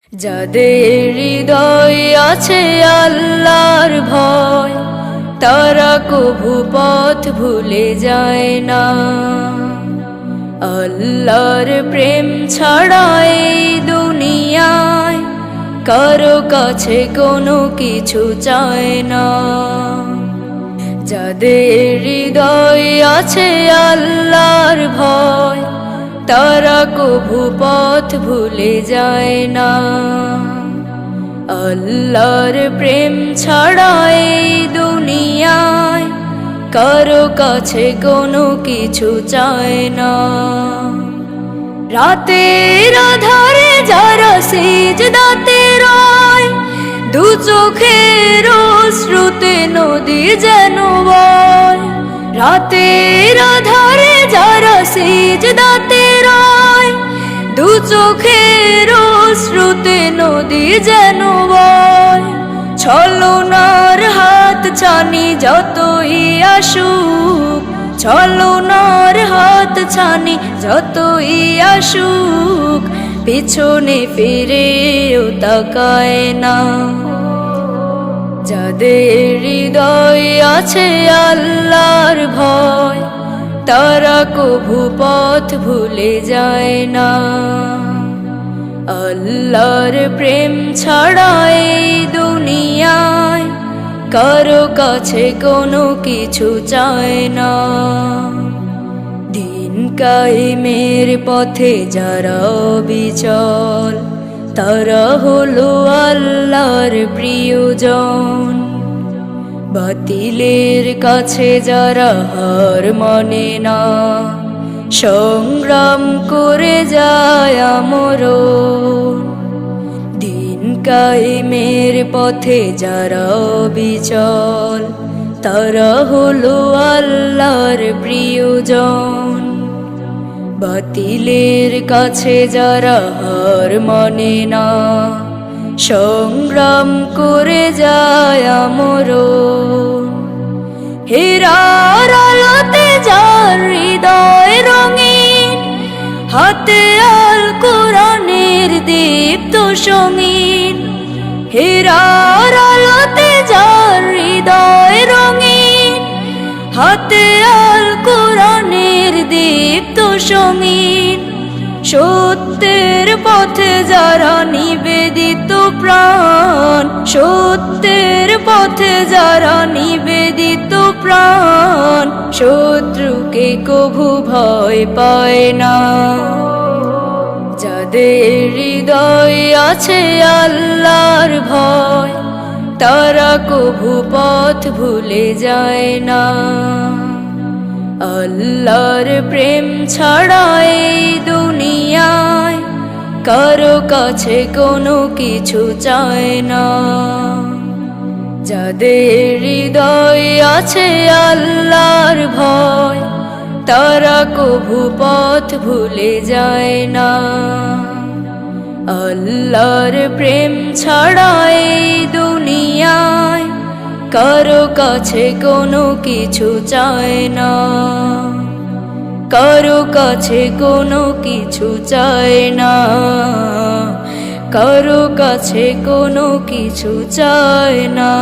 যাদের হৃদয়ে আছে আল্লাহর ভয়, তারা কভু পথ ভুলে যায় না। আল্লাহর প্রেম ছাড়া এই দুনিয়ায় কারো কাছে কোনো কিছু চায় না। যাদের হৃদয়ে আছে আল্লাহর ভয়, তারা কভু পথ ভুলে যায় না। আল্লাহর প্রেম ছাড়া এই দুনিয়ায় কারো কাছে কোনো কিছু চায় না। রাতের আধারে যারা সিজদাতে রয়, দু চোখের অশ্রুতে নদী যেন বয়। রাতের আধারে যারা সিজদাতে রয়, দু চোখের অশ্রুতে নদী যেন বয়। ছলনার হাত ছানি যতই আসুক, ছলনার হাত ছানি যতই আসুক, পিছনে ফিরেও তাকায় না। যাদের হৃদয়ে আছে আল্লাহর ভয়, তারা কভু পথ ভুলে যায় না। আল্লাহর প্রেম ছাড়া এই দুনিয়ায় কারো কাছে কোনো কিছু চায় না। দিন কায়েমের পথে যারা অবিচল, তারা হলো আল্লাহর প্রিয়জন। বাতিলের কাছে যারা হার মানে না, সংগ্রাম করে যায় আমরণ। দিন কায়েমের পথে যারা অবিচল, তারা হলো আল্লাহর প্রিয়জন। বাতিলের কাছে যারা হার মানে না, সংগ্রাম করে যায় আমরণ। হীরার আলোতে যার হৃদয় রঙিন, হাতে আল কোরআনের দীপ্ত সঙ্গীন। হীরার আলোতে যার হৃদয় রঙিন, হাতে আল কোরআনের দীপ্ত সঙ্গীন। সত্যের পথে যারা নিবেদিত প্রাণ, সত্যের পথে যারা নিবেদিত প্রাণ, শত্রুকে কভু ভয় পায় না। যাদের হৃদয়ে আছে আল্লাহর ভয়, তারা কভু পথ ভুলে যায় না। আল্লাহর প্রেম ছাড়া এই দুনিয়ায় কারো কাছে কোনো কিছু চায় না। যাদের হৃদয়ে আছে আল্লাহর ভয়, তারা কভু পথ ভুলে যায় না। আল্লাহর প্রেম ছাড়া এই দুনিয়ায় কারো কাছে কোনো কিছু চায় না। কারো কাছে কোনো কিছু চায় না। কারো কাছে কোনো কিছু চায় না।